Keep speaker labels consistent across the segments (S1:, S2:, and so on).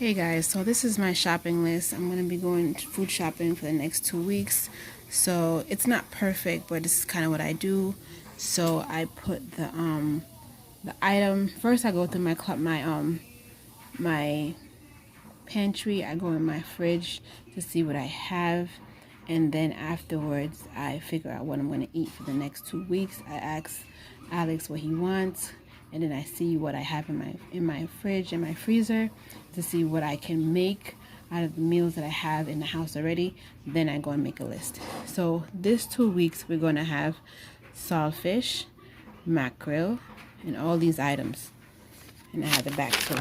S1: Hey guys, so this is my shopping list. I'm going to be going food shopping for the next 2 weeks. So it's not perfect, but this is kind of what I do. So I put the item first. I go through my pantry. I go in my fridge to see what I have, and then afterwards I figure out what I'm going to eat for the next 2 weeks. I ask Alex what he wants, and then I see what I have in my fridge and my freezer to see what I can make out of the meals that I have in the house already. Then I go and make a list. So this 2 weeks we're going to have saltfish, mackerel, and all these items. And I have the back too.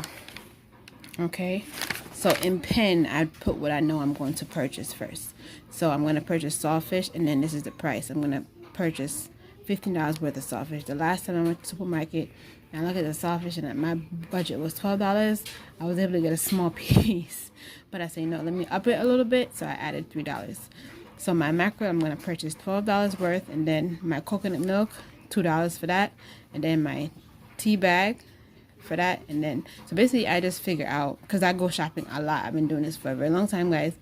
S1: Okay, so in pen I put what I know I'm going to purchase first. So I'm going to purchase saltfish, and then this is the price. I'm going to purchase $15 worth of saltfish. The last time I went to the supermarket and I looked at the saltfish and my budget was $12, I was able to get a small piece. But I say, no, let me up it a little bit, so I added $3. So my mackerel, I'm going to purchase $12 worth, and then my coconut milk, $2 for that, and then my tea bag for that. And then, so basically I just figure out, because I go shopping a lot, I've been doing this for a very long time, guys.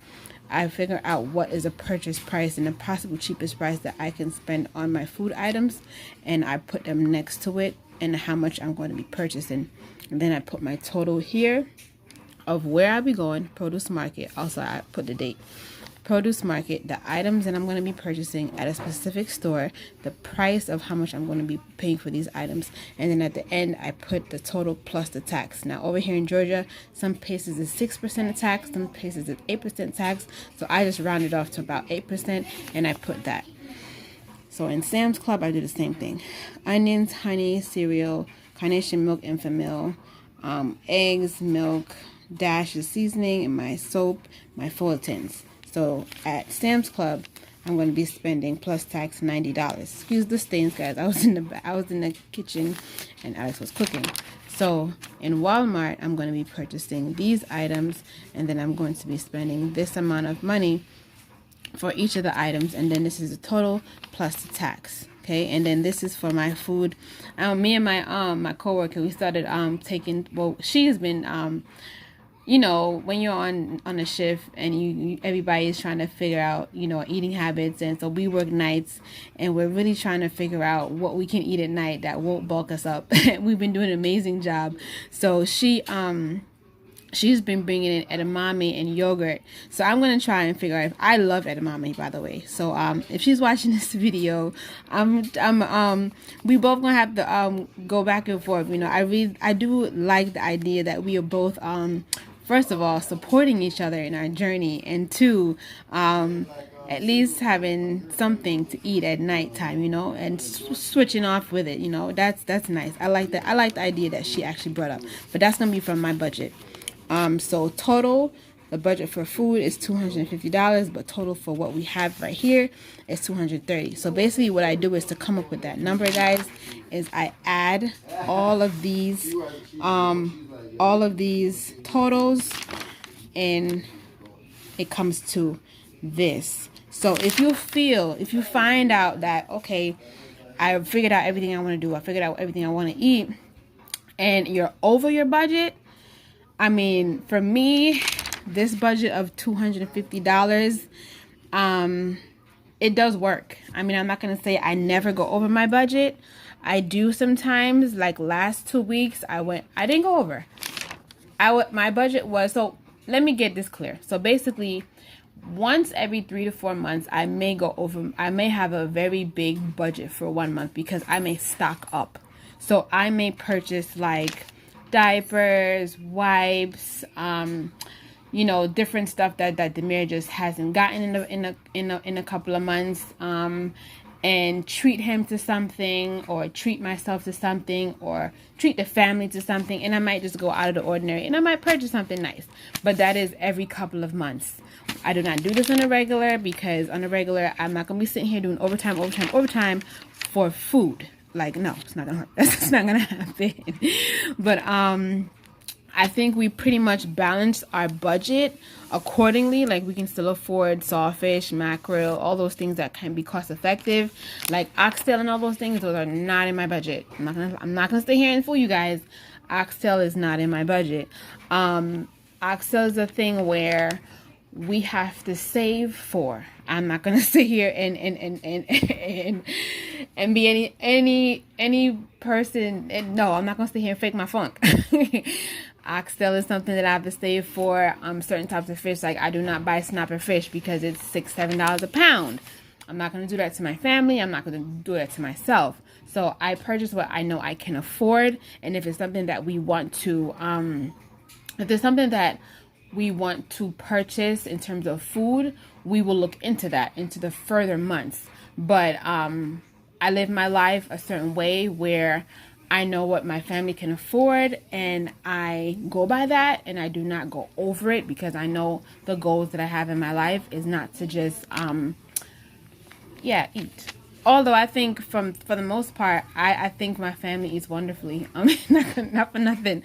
S1: I figure out what is a purchase price and the possible cheapest price that I can spend on my food items, and I put them next to it and how much I'm going to be purchasing. And then I put my total here of where I'll be going. Produce market, also I put the date. Produce market, the items that I'm going to be purchasing at a specific store, the price of how much I'm going to be paying for these items, and then at the end I put the total plus the tax. Now over here in Georgia, some places is 6% of tax, some places is 8% tax, so I just rounded off to about 8% and I put that. So in Sam's Club I do the same thing. Onions, honey, cereal, carnation milk, Enfamil, eggs, milk, dash of seasoning, and my soap, my Fullertons. So at Sam's Club, I'm going to be spending plus tax $90. Excuse the stains, guys. I was in the kitchen and Alex was cooking. So in Walmart, I'm going to be purchasing these items, and then I'm going to be spending this amount of money for each of the items, and then this is the total plus the tax. Okay, and then this is for my food. Me and my coworker, we started taking. Well, she's been you know, when you're on a shift and everybody is trying to figure out, you know, eating habits, and so we work nights and we're really trying to figure out what we can eat at night that won't bulk us up. We've been doing an amazing job. So she's been bringing in edamame and yogurt. So I'm going to try and figure out if I love edamame, by the way. So if she's watching this video, we both going to have to go back and forth. You know, I do like the idea that we are both first of all, supporting each other in our journey, and two, at least having something to eat at nighttime, you know, and switching off with it, you know, that's nice. I like that. I like the idea that she actually brought up, but that's gonna be from my budget. So total, the budget for food is $250, but total for what we have right here is $230. So basically what I do is to come up with that number, guys, is I add all of these totals, and it comes to this. So if you find out that, okay, I figured out everything I want to do, I figured out everything I want to eat, and you're over your budget, I mean, for me, this budget of $250, it does work. I mean, I'm not going to say I never go over my budget. I do sometimes. Like last 2 weeks, I didn't go over. My budget was, so let me get this clear. So basically, once every 3 to 4 months, I may go over. I may have a very big budget for 1 month because I may stock up. So I may purchase like diapers, wipes, you know, different stuff that Demir just hasn't gotten in a couple of months, and treat him to something, or treat myself to something, or treat the family to something, and I might just go out of the ordinary and I might purchase something nice. But that is every couple of months. I do not do this on a regular, because on a regular I'm not gonna be sitting here doing overtime for food. Like, no, it's not gonna hurt. That's not gonna happen. But I think we pretty much balance our budget accordingly. Like, we can still afford sawfish, mackerel, all those things that can be cost effective. Like oxtail and all those things, those are not in my budget. I'm not gonna stay here and fool you guys. Oxtail is not in my budget. oxtail is a thing where we have to save for. I'm not gonna sit here and be any person. And no, I'm not gonna sit here and fake my funk. Oxtail is something that I have to save for. Certain types of fish, like I do not buy snapper fish because it's $6-7 a pound. I'm not gonna do that to my family. I'm not gonna do that to myself. So I purchase what I know I can afford, and if it's something that we want to, if there's something that we want to purchase in terms of food, we will look into that into the further months. But I live my life a certain way where I know what my family can afford, and I go by that, and I do not go over it, because I know the goals that I have in my life is not to just eat. Although I think for the most part, I think my family eats wonderfully. Not for nothing.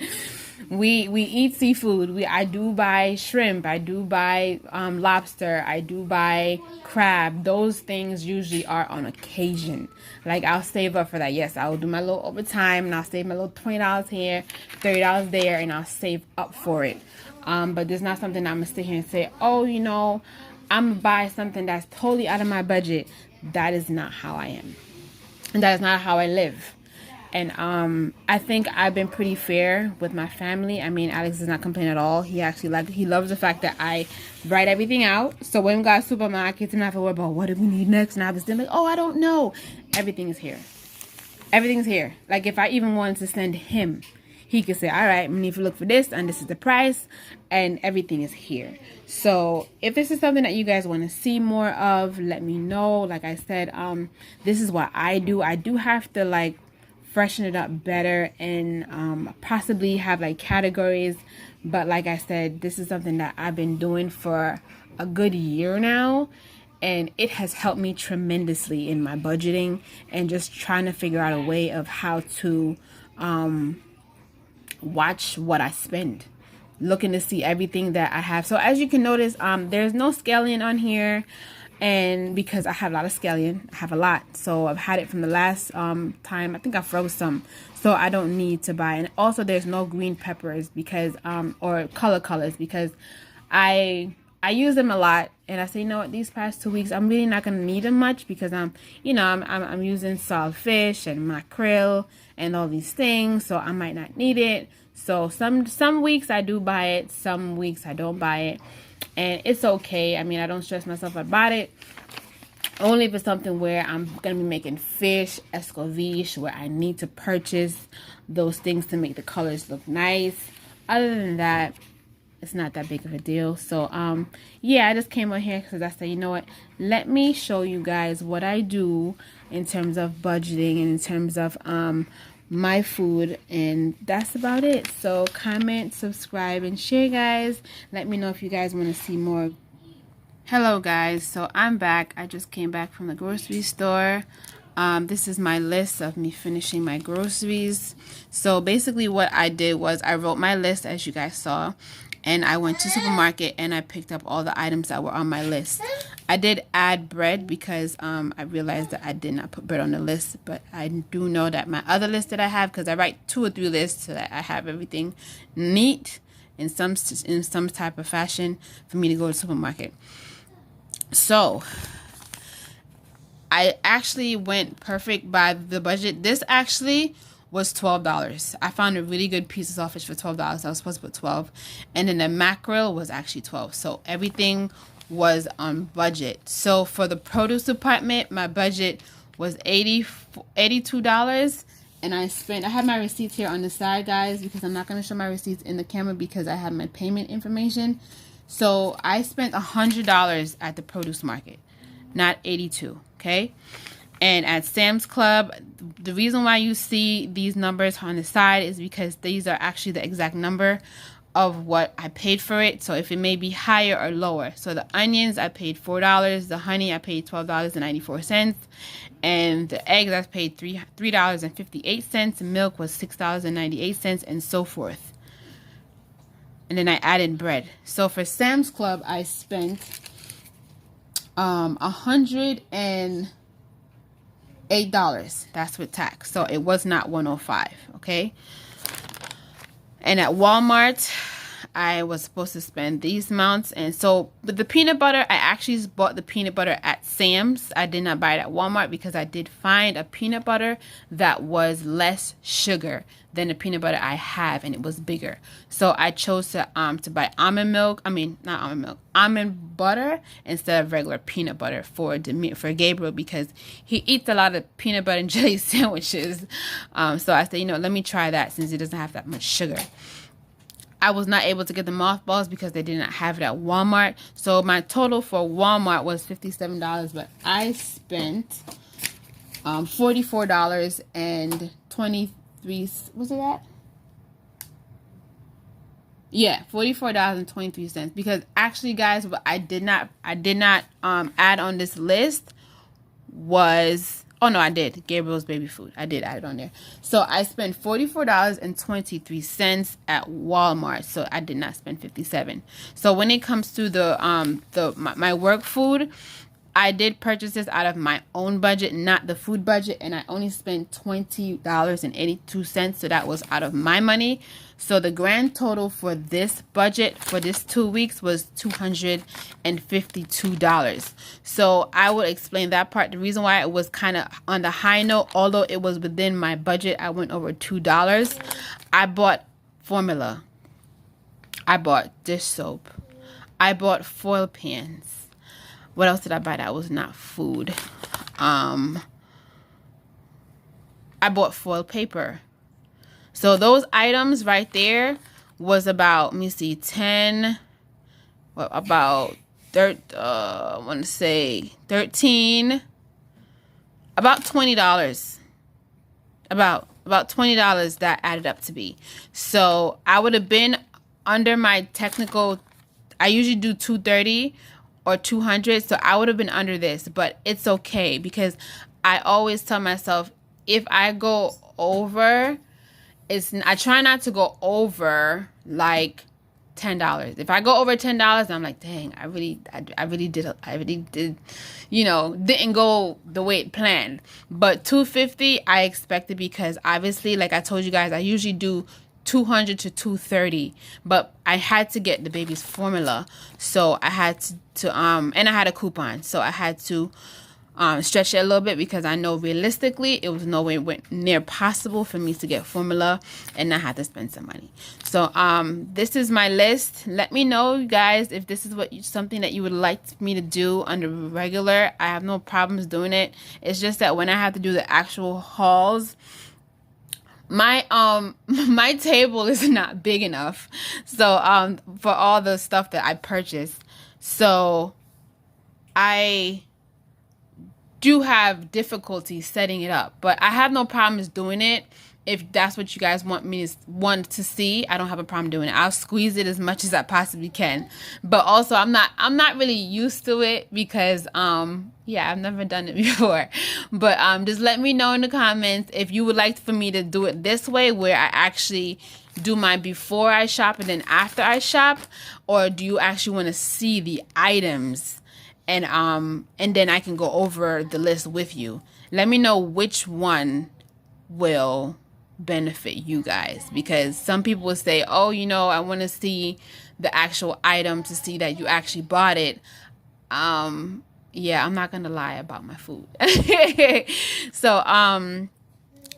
S1: We eat seafood. I do buy shrimp. I do buy lobster. I do buy crab. Those things usually are on occasion. Like, I'll save up for that. Yes, I'll do my little overtime, and I'll save my little $20 here, $30 there, and I'll save up for it. But there's not something I'm gonna sit here and say, oh, I'm gonna buy something that's totally out of my budget. That is not how I am. And that is not how I live. And I think I've been pretty fair with my family. I mean, Alex does not complain at all. He loves the fact that I write everything out. So when we got to supermarkets, and I have to worry about what do we need next, and I was like, oh, I don't know. Everything is here. Everything's here. Like, if I even wanted to send him, he could say, all right, we need to look for this, and this is the price, and everything is here. So if this is something that you guys want to see more of, let me know. Like I said, this is what I do. I do have to, like, freshen it up better, and possibly have, like, categories. But like I said, this is something that I've been doing for a good year now, and it has helped me tremendously in my budgeting and just trying to figure out a way of how to watch what I spend, looking to see everything that I have. So as you can notice, there's no scallion on here, and because I have a lot of scallion, I have a lot, so I've had it from the last time. I think I froze some, so I don't need to buy. And also there's no green peppers because or colors, because I use them a lot, and I say, you know what, these past 2 weeks I'm really not gonna need them much, because I'm using salt fish and mackerel and all these things, so I might not need it. So some weeks I do buy it, some weeks I don't buy it, and it's okay. I mean, I don't stress myself about it. Only if it's something where I'm gonna be making fish escovitch, where I need to purchase those things to make the colors look nice. Other than that, it's not that big of a deal. So I just came on here because I said, you know what, let me show you guys what I do in terms of budgeting and in terms of my food, and that's about it. So comment, subscribe, and share, guys. Let me know if you guys want to see more. Hello guys, so I'm back. I just came back from the grocery store. This is my list of me finishing my groceries. So basically what I did was I wrote my list, as you guys saw, and I went to supermarket and I picked up all the items that were on my list. I did add bread because I realized that I did not put bread on the list, but I do know that my other list that I have, because I write 2 or 3 lists so that I have everything neat in some type of fashion for me to go to the supermarket. So I actually went perfect by the budget. This actually was $12. I found a really good piece of saltfish for $12. I was supposed to put 12, and then the mackerel was actually 12. So everything was on budget. So for the produce department, my budget was $82, and I have my receipts here on the side, guys, because I'm not going to show my receipts in the camera because I have my payment information. So I spent $100 at the produce market, not 82. Okay. And at Sam's Club, the reason why you see these numbers on the side is because these are actually the exact number of what I paid for it. So if it may be higher or lower. So the onions, I paid $4. The honey, I paid $12.94. And the eggs, I paid $3.58. Milk was $6.98, and so forth. And then I added bread. So for Sam's Club, I spent $108. That's with tax. So it was not $105. Okay. And at Walmart, I was supposed to spend these amounts. And so with the peanut butter, I actually bought the peanut butter at Sam's. I did not buy it at Walmart because I did find a peanut butter that was less sugar than the peanut butter I have, and it was bigger. So I chose to buy almond milk. I mean, not almond milk, almond butter instead of regular peanut butter for Gabriel, because he eats a lot of peanut butter and jelly sandwiches. So I said, let me try that since it doesn't have that much sugar. I was not able to get the mothballs because they did not have it at Walmart. So my total for Walmart was $57, but I spent $44.23. Was it that? Yeah, $44.23. Because actually, guys, what I did not add on this list was, oh no, I did. Gabriel's baby food. I did add it on there. So I spent $44.23 at Walmart. So I did not spend $57. So when it comes to my work food, I did purchase this out of my own budget, not the food budget, and I only spent $20.82. So that was out of my money. So the grand total for this budget for this 2 weeks was $252. So I will explain that part. The reason why it was kind of on the high note, although it was within my budget, I went over $2. I bought formula. I bought dish soap. I bought foil pans. What else did I buy that was not food? I bought foil paper. So those items right there was about, let me see, 10, well, about, I want to say 13, about $20. About $20 that added up to be. So I would have been under my technical, I usually do 230 or 200, so I would have been under this, but it's okay because I always tell myself if I go over, I try not to go over like $10. If I go over $10, I'm like, dang, I really did, didn't go the way it planned. But $250, I expected because obviously, like I told you guys, I usually do 200 to 230, but I had to get the baby's formula, so I had to and I had a coupon, so I had to stretch it a little bit because I know realistically it was nowhere near possible for me to get formula and not have to spend some money. So this is my list. Let me know, guys, if this is something that you would like me to do on the regular. I have no problems doing it. It's just that when I have to do the actual hauls, my table is not big enough, so for all the stuff that I purchased, so I do have difficulty setting it up, but I have no problems doing it. If that's what you guys want to see, I don't have a problem doing it. I'll squeeze it as much as I possibly can. But also I'm not really used to it because yeah, I've never done it before. But just let me know in the comments if you would like for me to do it this way, where I actually do my before I shop and then after I shop, or do you actually want to see the items and then I can go over the list with you. Let me know which one will benefit you guys, because some people will say, oh, I want to see the actual item to see that you actually bought it. Yeah, I'm not gonna lie about my food. So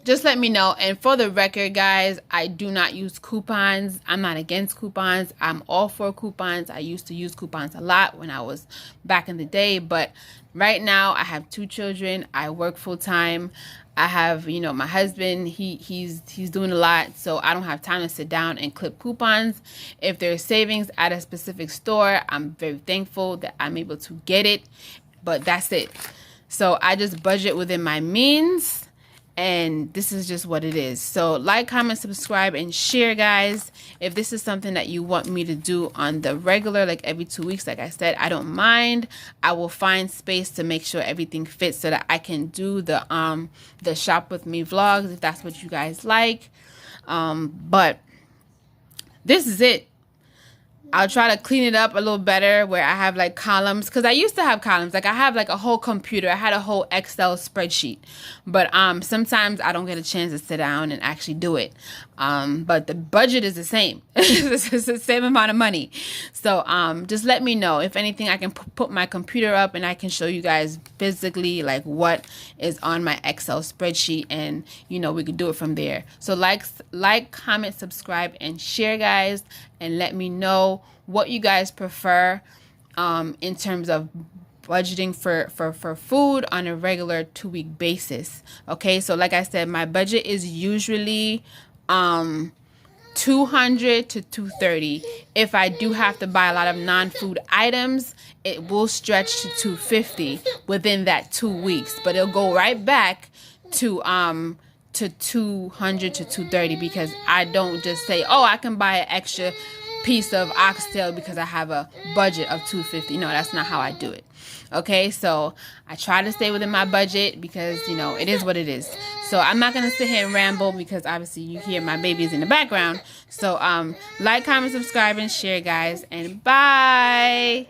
S1: just let me know. And for the record, guys, I do not use coupons. I'm not against coupons. I'm all for coupons. I used to use coupons a lot when I was back in the day, but right now I have 2 children. I work full time. I have, my husband, he's doing a lot, so I don't have time to sit down and clip coupons. If there's savings at a specific store, I'm very thankful that I'm able to get it, but that's it. So I just budget within my means, and this is just what it is. So like, comment, subscribe, and share, guys. If this is something that you want me to do on the regular, like every 2 weeks, like I said, I don't mind. I will find space to make sure everything fits so that I can do the shop with me vlogs if that's what you guys like. But this is it. I'll try to clean it up a little better where I have like columns, because I used to have columns. Like I have like a whole computer. I had a whole Excel spreadsheet, but sometimes I don't get a chance to sit down and actually do it. But the budget is the same. It's the same amount of money. So just let me know. If anything, I can put my computer up and I can show you guys physically like what is on my Excel spreadsheet, and you know, we could do it from there. So like, comment, subscribe, and share, guys, and let me know what you guys prefer in terms of budgeting for food on a regular 2-week basis. Okay, so like I said, my budget is usually $200 to $230. If I do have to buy a lot of non-food items, it will stretch to $250 within that 2 weeks, but it'll go right back to $200 to $230, because I don't just say, oh, I can buy an extra piece of oxtail because I have a budget of $250. No, that's not how I do it. Okay, so I try to stay within my budget because, you know, it is what it is. So I'm not gonna sit here and ramble because obviously you hear my babies in the background. So like, comment, subscribe, and share, guys, and bye.